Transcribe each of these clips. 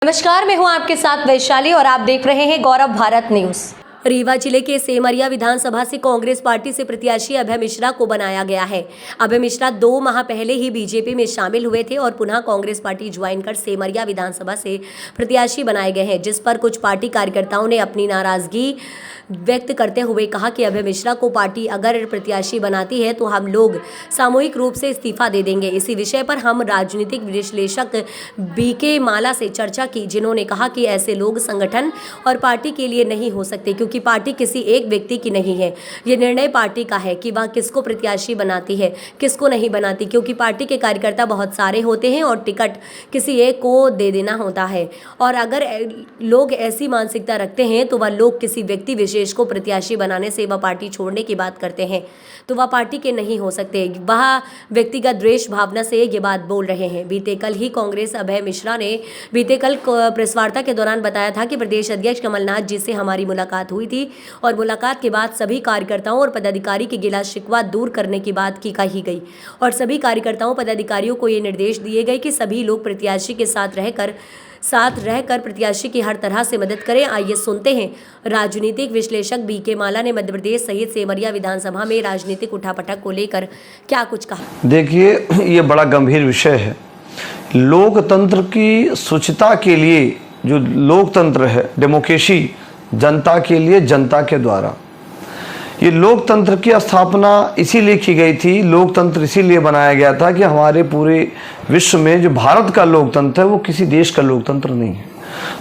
नमस्कार, मैं हूं आपके साथ वैशाली और आप देख रहे हैं गौरव भारत न्यूज। रीवा जिले के सेमरिया विधानसभा से कांग्रेस पार्टी से प्रत्याशी अभय मिश्रा को बनाया गया है। अभय मिश्रा 2 माह पहले ही बीजेपी में शामिल हुए थे और पुनः कांग्रेस पार्टी ज्वाइन कर सेमरिया विधानसभा से प्रत्याशी बनाए गए हैं, जिस पर कुछ पार्टी कार्यकर्ताओं ने अपनी नाराजगी व्यक्त करते हुए कहा कि अभय मिश्रा को पार्टी अगर प्रत्याशी बनाती है तो हम लोग सामूहिक रूप से इस्तीफा दे देंगे। इसी विषय पर हम राजनीतिक विश्लेषक बीके माला से चर्चा की, जिन्होंने कहा कि ऐसे लोग संगठन और पार्टी के लिए नहीं हो सकते, क्योंकि पार्टी किसी एक व्यक्ति की नहीं है। ये निर्णय पार्टी का है कि वह किसको प्रत्याशी बनाती है, किसको नहीं बनाती, क्योंकि पार्टी के कार्यकर्ता बहुत सारे होते हैं और टिकट किसी एक को दे देना होता है। और अगर लोग ऐसी मानसिकता रखते हैं तो वह लोग किसी व्यक्ति विशेष को प्रत्याशी बनाने से वह पार्टी छोड़ने की बात करते हैं तो वह पार्टी के नहीं हो सकते। वह व्यक्तिगत द्वेष भावना से ये बात बोल रहे हैं। बीते कल ही कांग्रेस अभय मिश्रा ने प्रेस वार्ता के दौरान बताया था कि प्रदेश अध्यक्ष कमलनाथ जी से हमारी मुलाकात हुई थी और मुलाकात के बाद सभी कार्यकर्ताओं और पदाधिकारी की गिला शिकवा दूर करने की बात की कही गई और सभी कार्यकर्ताओं पदाधिकारियों को ये निर्देश दिए गए कि सभी लोग प्रत्याशी के साथ रहकर प्रत्याशी की हर तरह से मदद करें। आइए सुनते हैं राजनीतिक विश्लेषक बीके माला ने मध्य प्रदेश सहित सेमरिया विधानसभा में राजनीतिक उठापटक को लेकर क्या कुछ कहा। देखिए, ये बड़ा गंभीर विषय है। लोकतंत्र की शुचिता के लिए जो लोकतंत्र है, डेमोक्रेसी, जनता के लिए, जनता के द्वारा, ये लोकतंत्र की स्थापना इसीलिए की गई थी। लोकतंत्र इसीलिए बनाया गया था कि हमारे पूरे विश्व में जो भारत का लोकतंत्र है वो किसी देश का लोकतंत्र नहीं है।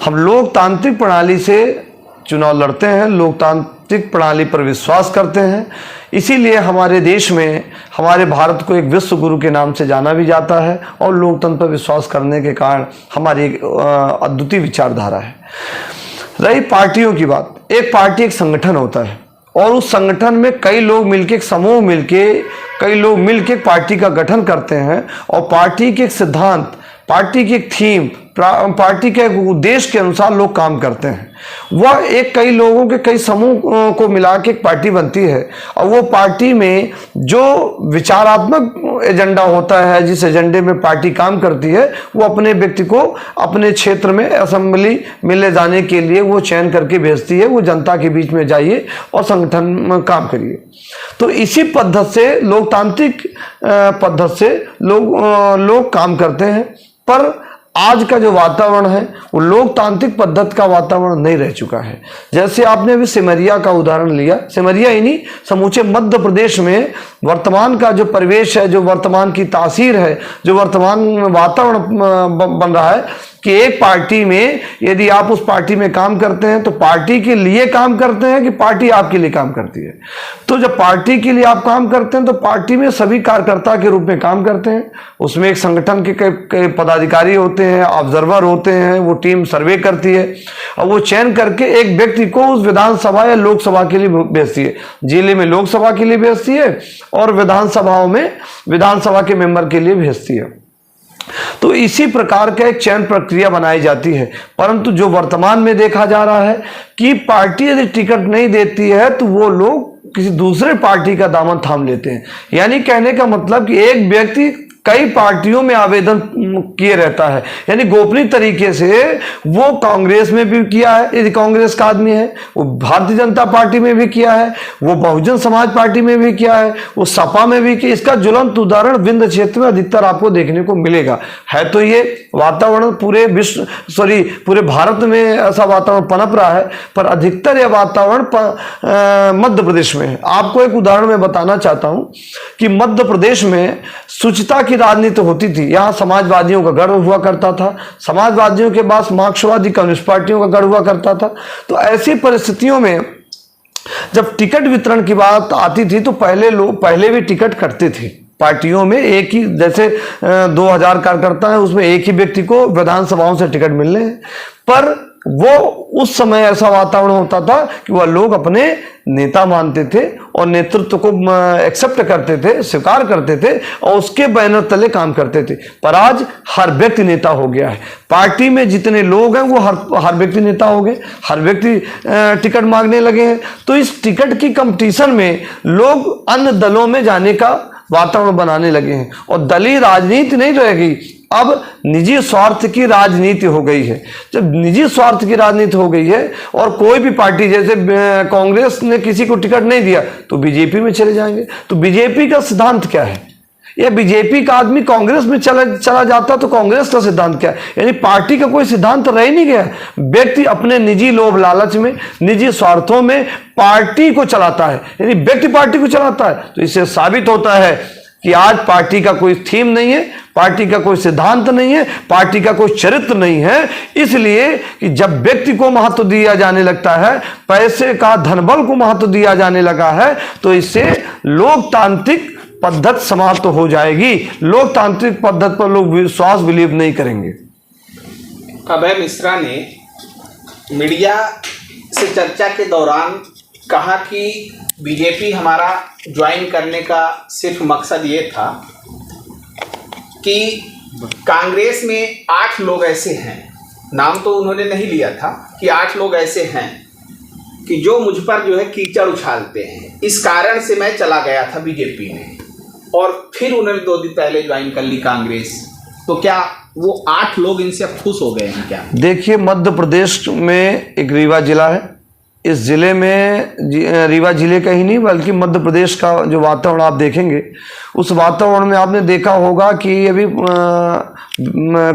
हम लोकतांत्रिक प्रणाली से चुनाव लड़ते हैं, लोकतांत्रिक प्रणाली पर विश्वास करते हैं। इसीलिए हमारे देश में, हमारे भारत को एक विश्व गुरु के नाम से जाना भी जाता है और लोकतंत्र पर विश्वास करने के कारण हमारी एक अद्वितीय विचारधारा है। रही पार्टियों की बात, एक पार्टी एक संगठन होता है और उस संगठन में कई लोग मिलके, एक समूह मिलके, कई लोग मिलके पार्टी का गठन करते हैं और पार्टी के एक सिद्धांत, पार्टी की एक थीम, पार्टी के उद्देश्य के अनुसार लोग काम करते हैं। वह एक कई लोगों के कई समूह को मिला के एक पार्टी बनती है और वो पार्टी में जो विचारात्मक एजेंडा होता है, जिस एजेंडे में पार्टी काम करती है, वो अपने व्यक्ति को अपने क्षेत्र में असेंबली में ले जाने के लिए वो चयन करके भेजती है। वो जनता के बीच में जाइए और संगठन में काम करिए। तो इसी पद्धति से, लोकतांत्रिक पद्धति से लोग काम करते हैं। पर आज का जो वातावरण है वो लोकतांत्रिक पद्धति का वातावरण नहीं रह चुका है। जैसे आपने अभी सिमरिया का उदाहरण लिया, सिमरिया ही नहीं, समूचे मध्य प्रदेश में वर्तमान का जो परिवेश है, जो वर्तमान की तासीर है, जो वर्तमान वातावरण बन रहा है कि एक पार्टी में यदि आप उस पार्टी में काम करते हैं तो पार्टी के लिए काम करते हैं कि पार्टी आपके लिए काम करती है। तो जब पार्टी के लिए आप काम करते हैं तो पार्टी में सभी कार्यकर्ता के रूप में काम करते हैं। उसमें एक संगठन के कई पदाधिकारी होते हैं, ऑब्जर्वर होते हैं, वो टीम सर्वे करती है और वो चयन करके एक व्यक्ति को उस विधानसभा या लोकसभा के लिए भेजती है। जिले में लोकसभा के लिए भेजती है और विधानसभाओं में विधानसभा के मेंबर के लिए भेजती है। तो इसी प्रकार का एक चयन प्रक्रिया बनाई जाती है। परंतु जो वर्तमान में देखा जा रहा है कि पार्टी यदि टिकट नहीं देती है तो वो लोग किसी दूसरे पार्टी का दामन थाम लेते हैं। यानी कहने का मतलब कि एक व्यक्ति कई पार्टियों में आवेदन किए रहता है, यानी गोपनीय तरीके से वो कांग्रेस में भी किया है, यदि कांग्रेस का आदमी है, वो भारतीय जनता पार्टी में भी किया है, वो बहुजन समाज पार्टी में भी किया है, वो सपा में भी किया। इसका ज्वलंत उदाहरण विंध्य क्षेत्र में अधिकतर आपको देखने को मिलेगा। है तो ये वातावरण पूरे भारत में ऐसा वातावरण पनप रहा है, पर अधिकतर यह वातावरण मध्य प्रदेश में है। आपको एक उदाहरण मैं बताना चाहता हूं कि मध्य प्रदेश में शुचिता की राजनीति होती थी। यहाँ समाजवादियों का गढ़ हुआ करता था, समाजवादियों के पास मार्क्सवादी, कम्युनिस्ट पार्टियों का गढ़ हुआ करता था। तो ऐसी परिस्थितियों में जब टिकट वितरण की बात आती थी तो पहले भी टिकट कटते थे पार्टियों में। एक ही, जैसे 2000 कार्यकर्ता है, उसमें एक ही व्यक्ति को विधानसभाओं से टिकट मिलने हैं। पर वो उस समय ऐसा वातावरण होता था कि वह लोग अपने नेता मानते थे और नेतृत्व को एक्सेप्ट करते थे, स्वीकार करते थे और उसके बैनर तले काम करते थे। पर आज हर व्यक्ति नेता हो गया है। पार्टी में जितने लोग हैं वो हर व्यक्ति नेता हो गए, हर व्यक्ति टिकट मांगने लगे हैं। तो इस टिकट की कंपटीशन में लोग अन्य दलों में जाने का वातावरण बनाने लगे हैं और दलीय राजनीति नहीं रहेगी। अब निजी स्वार्थ की राजनीति हो गई है। जब निजी स्वार्थ की राजनीति हो गई है और कोई भी पार्टी, जैसे कांग्रेस ने किसी को टिकट नहीं दिया तो बीजेपी में चले जाएंगे। तो बीजेपी का सिद्धांत क्या है? या बीजेपी का आदमी कांग्रेस में चला जाता तो कांग्रेस का सिद्धांत क्या है? यानी पार्टी का कोई सिद्धांत रह ही नहीं गया। व्यक्ति अपने निजी लोभ लालच में, निजी स्वार्थों में पार्टी को चलाता है, यानी व्यक्ति पार्टी को चलाता है। तो इससे साबित होता है कि आज पार्टी का कोई थीम नहीं है, पार्टी का कोई सिद्धांत नहीं है, पार्टी का कोई चरित्र नहीं है। इसलिए कि जब व्यक्ति को महत्व दिया जाने लगता है, पैसे का, धनबल को महत्व दिया जाने लगा है, तो इससे लोकतांत्रिक पद्धति समाप्त हो जाएगी। लोकतांत्रिक पद्धति पर लोग विश्वास बिलीव नहीं करेंगे। अभय मिश्रा ने मीडिया से चर्चा के दौरान कहा कि बीजेपी हमारा ज्वाइन करने का सिर्फ मकसद ये था कि कांग्रेस में 8 लोग ऐसे हैं, नाम तो उन्होंने नहीं लिया था, कि 8 लोग ऐसे हैं कि जो मुझ पर जो है कीचड़ उछालते हैं। इस कारण से मैं चला गया था बीजेपी में, और फिर उन्होंने 2 दिन पहले ज्वाइन कर ली कांग्रेस। तो क्या वो 8 लोग इनसे अब खुश हो गए हैं क्या? देखिए, मध्य प्रदेश में एक रीवा जिला है। इस जिले में रीवा जिले का ही नहीं बल्कि मध्य प्रदेश का जो वातावरण आप देखेंगे, उस वातावरण में आपने देखा होगा कि अभी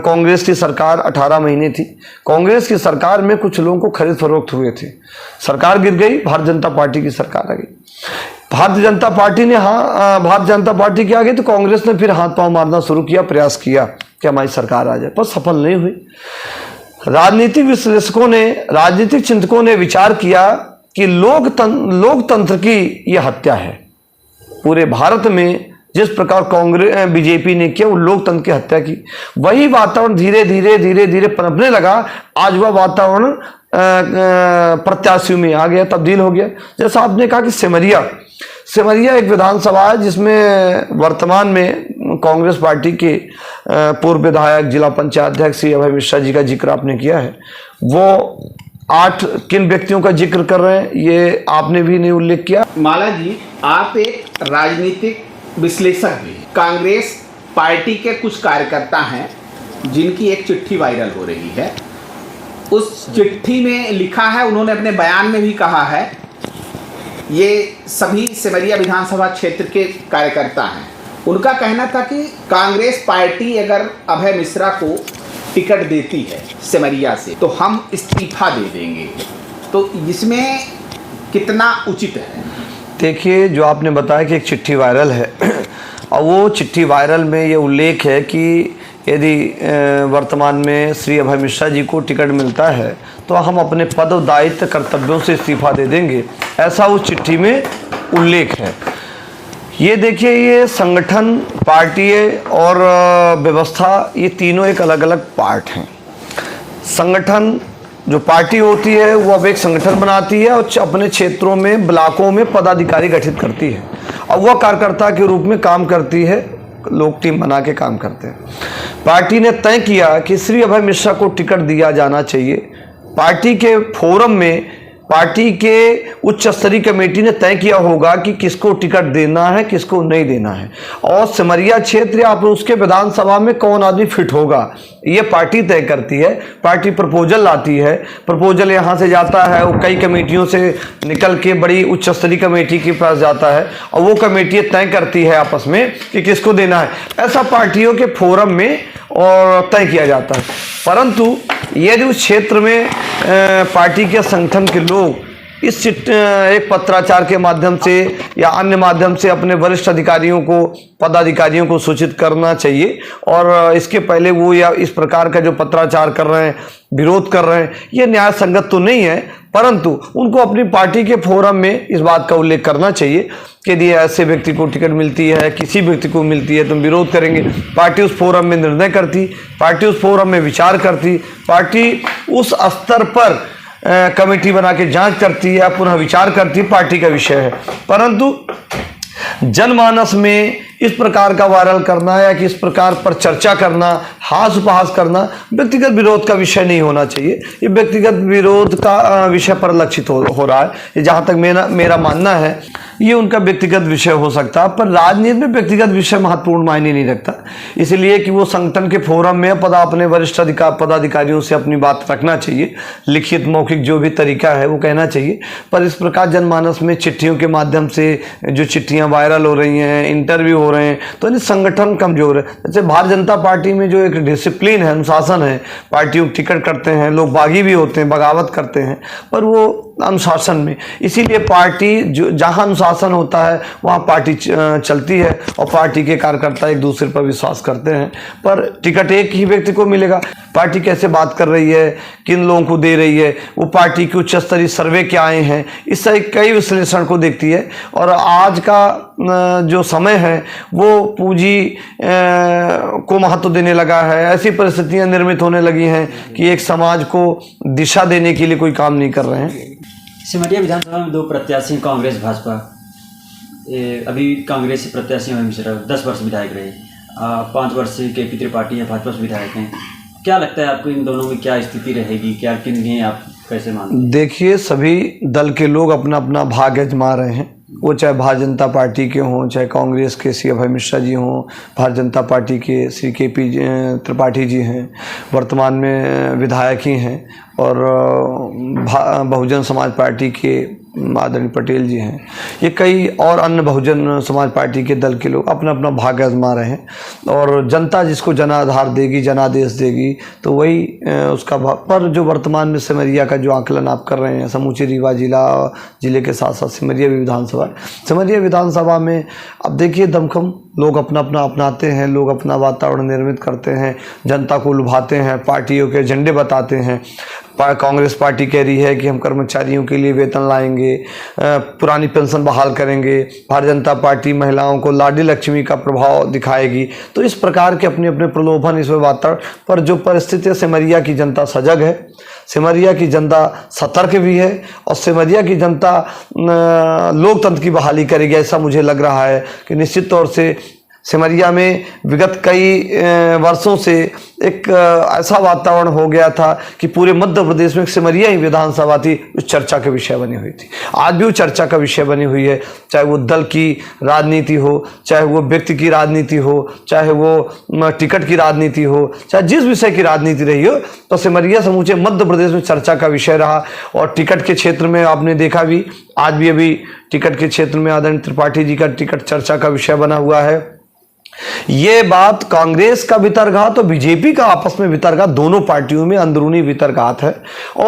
कांग्रेस की सरकार 18 महीने थी। कांग्रेस की सरकार में कुछ लोगों को खरीद फरोख्त हुए थे, सरकार गिर गई, भारतीय जनता पार्टी की सरकार आ गई। भारतीय जनता पार्टी ने भारतीय जनता पार्टी के आगे तो कांग्रेस ने फिर हाथ पांव मारना शुरू किया, प्रयास किया कि हमारी सरकार आ जाए, पर सफल नहीं हुई। राजनीतिक विश्लेषकों ने, राजनीतिक चिंतकों ने विचार किया कि लोकतंत्र की यह हत्या है। पूरे भारत में जिस प्रकार कांग्रेस बीजेपी ने किया, वो लोकतंत्र की हत्या की। वही वातावरण धीरे धीरे पनपने लगा। आज वह वातावरण प्रत्याशियों में आ गया, तब्दील हो गया। जैसा आपने कहा कि सिमरिया एक विधानसभा है जिसमें वर्तमान में कांग्रेस पार्टी के पूर्व विधायक, जिला पंचायत अध्यक्ष श्री अभय मिश्रा जी का जिक्र आपने किया है। वो 8 किन व्यक्तियों का जिक्र कर रहे हैं ये आपने भी नहीं उल्लेख किया। माला जी, आप एक राजनीतिक विश्लेषक भी। कांग्रेस पार्टी के कुछ कार्यकर्ता हैं जिनकी एक चिट्ठी वायरल हो रही है। उस चिट्ठी में लिखा है, उन्होंने अपने बयान में भी कहा है, ये सभी सिमरिया विधानसभा क्षेत्र के कार्यकर्ता हैं। उनका कहना था कि कांग्रेस पार्टी अगर अभय मिश्रा को टिकट देती है सिमरिया से तो हम इस्तीफा दे देंगे। तो इसमें कितना उचित है? देखिए, जो आपने बताया कि एक चिट्ठी वायरल है और वो चिट्ठी वायरल में ये उल्लेख है कि यदि वर्तमान में श्री अभय मिश्रा जी को टिकट मिलता है तो हम अपने पद और दायित्व कर्तव्यों से इस्तीफा दे देंगे, ऐसा उस चिट्ठी में उल्लेख है। ये देखिए, ये संगठन, पार्टी और व्यवस्था, ये तीनों एक अलग अलग पार्ट हैं। संगठन, जो पार्टी होती है वो अब एक संगठन बनाती है और अपने क्षेत्रों में, ब्लॉकों में पदाधिकारी गठित करती है और वह कार्यकर्ता के रूप में काम करती है, लोग टीम बना के काम करते हैं। पार्टी ने तय किया कि श्री अभय मिश्रा को टिकट दिया जाना चाहिए। पार्टी के फोरम में पार्टी के उच्च स्तरीय कमेटी ने तय किया होगा कि किसको टिकट देना है, किसको नहीं देना है, और सिमरिया क्षेत्र या उसके विधानसभा में कौन आदमी फिट होगा, ये पार्टी तय करती है। पार्टी प्रपोजल लाती है, प्रपोजल यहाँ से जाता है, वो कई कमेटियों से निकल के बड़ी उच्च स्तरीय कमेटी के पास जाता है और वो कमेटी तय करती है आपस में कि किसको देना है। ऐसा पार्टियों के फोरम में और तय किया जाता है। परंतु यदि उस क्षेत्र में पार्टी के संगठन के लोग इस एक पत्राचार के माध्यम से या अन्य माध्यम से अपने वरिष्ठ अधिकारियों को, पदाधिकारियों को सूचित करना चाहिए, और इसके पहले वो या इस प्रकार का जो पत्राचार कर रहे हैं, विरोध कर रहे हैं, ये न्याय संगत तो नहीं है, परंतु उनको अपनी पार्टी के फोरम में इस बात का उल्लेख करना चाहिए कि यदि ऐसे व्यक्ति को टिकट मिलती है, किसी व्यक्ति को मिलती है, तो हम विरोध करेंगे। पार्टी उस फोरम में निर्णय करती, पार्टी उस फोरम में विचार करती, पार्टी उस स्तर पर कमेटी बना के जांच करती है, पुनः विचार करती है, पार्टी का विषय है। परंतु जनमानस में इस प्रकार का वायरल करना या कि इस प्रकार पर चर्चा करना, हास उपहास करना व्यक्तिगत विरोध का विषय नहीं होना चाहिए। ये व्यक्तिगत विरोध का विषय पर लक्षित हो रहा है। ये जहाँ तक मेरा मानना है ये उनका व्यक्तिगत विषय हो सकता है, पर राजनीति में व्यक्तिगत विषय महत्वपूर्ण मायने नहीं रखता। इसलिए कि वो संगठन के फोरम में अपने वरिष्ठ पदाधिकारियों से अपनी बात रखना चाहिए, लिखित मौखिक जो भी तरीका है वो कहना चाहिए। पर इस प्रकार जनमानस में चिट्ठियों के माध्यम से जो चिट्ठियां वायरल हो रही हैं, इंटरव्यू हो रहे हैं, तो यानी संगठन कमजोर है। जैसे भारतीय जनता पार्टी में जो एक डिसिप्लिन है, अनुशासन है, पार्टियों टिकट करते हैं, लोग बागी भी होते हैं, बगावत करते हैं, पर वो अनुशासन में, इसीलिए पार्टी जो जहां अनुशासन होता है वहां पार्टी चलती है और पार्टी के कार्यकर्ता एक दूसरे पर विश्वास करते हैं। पर टिकट एक ही व्यक्ति को मिलेगा। पार्टी कैसे बात कर रही है, किन लोगों को दे रही है, वो पार्टी की उच्च स्तरीय सर्वे क्या आए हैं, इससे कई विश्लेषण को देखती है। और आज का जो समय है वो पूंजी को महत्व देने लगा है। ऐसी परिस्थितियां निर्मित होने लगी हैं कि एक समाज को दिशा देने के लिए कोई काम नहीं कर रहे हैं। सिमरिया विधानसभा में 2 प्रत्याशी कांग्रेस भाजपा, अभी कांग्रेस से प्रत्याशी अभय मिश्रा 10 वर्ष विधायक रहे, 5 वर्ष से केपी त्रिपाठी है भाजपा से विधायक हैं। क्या लगता है आपको इन दोनों में क्या स्थिति रहेगी, क्या किन्हें आप कैसे मानते हैं? देखिए, सभी दल के लोग अपना अपना भाग्य आजमा रहे हैं। वो चाहे भारतीय जनता पार्टी के हों, चाहे कांग्रेस के श्री अभय मिश्रा जी हों, भारतीय जनता पार्टी के श्री केपी त्रिपाठी जी हैं, वर्तमान में विधायक ही हैं, और बहुजन समाज पार्टी के आदरणीय पटेल जी हैं। ये कई और अन्य बहुजन समाज पार्टी के दल के लोग अपना अपना भाग्य आजमा रहे हैं। और जनता जिसको जनाधार देगी, जनादेश देगी, तो वही उसका पर जो वर्तमान में सिमरिया का जो आकलन आप कर रहे हैं, समूचे रीवा जिले के साथ साथ सिमरिया विधानसभा में अब देखिए, दमखम लोग अपना अपना अपनाते हैं, लोग अपना वातावरण निर्मित करते हैं, जनता को लुभाते हैं, पार्टियों के एजेंडे बताते हैं। कांग्रेस पार्टी कह रही है कि हम कर्मचारियों के लिए वेतन लाएंगे, पुरानी पेंशन बहाल करेंगे। भारतीय जनता पार्टी महिलाओं को लाडली लक्ष्मी का प्रभाव दिखाएगी। तो इस प्रकार के अपने अपने प्रलोभन इस वातावरण पर जो परिस्थिति, सिमरिया की जनता सजग है, सिमरिया की जनता सतर्क भी है, और सिमरिया की जनता लोकतंत्र की बहाली करेगी। ऐसा मुझे लग रहा है कि निश्चित तौर से सिमरिया में विगत कई वर्षों से एक ऐसा वातावरण हो गया था कि पूरे मध्य प्रदेश में सिमरिया ही विधानसभा थी उस चर्चा का विषय बनी हुई थी। आज भी वो चर्चा का विषय बनी हुई है, चाहे वो दल की राजनीति हो, चाहे वो व्यक्ति की राजनीति हो, चाहे वो टिकट की राजनीति हो, चाहे जिस विषय की राजनीति रही हो, तो सिमरिया समूचे मध्य प्रदेश में चर्चा का विषय रहा। और टिकट के क्षेत्र में आपने देखा भी, आज भी अभी टिकट के क्षेत्र में आदरणीय त्रिपाठी जी का टिकट चर्चा का विषय बना हुआ है। ये बात कांग्रेस का वितर्कघात और बीजेपी का आपस में वितर्कघात, दोनों पार्टियों में अंदरूनी वितर्कघात है। और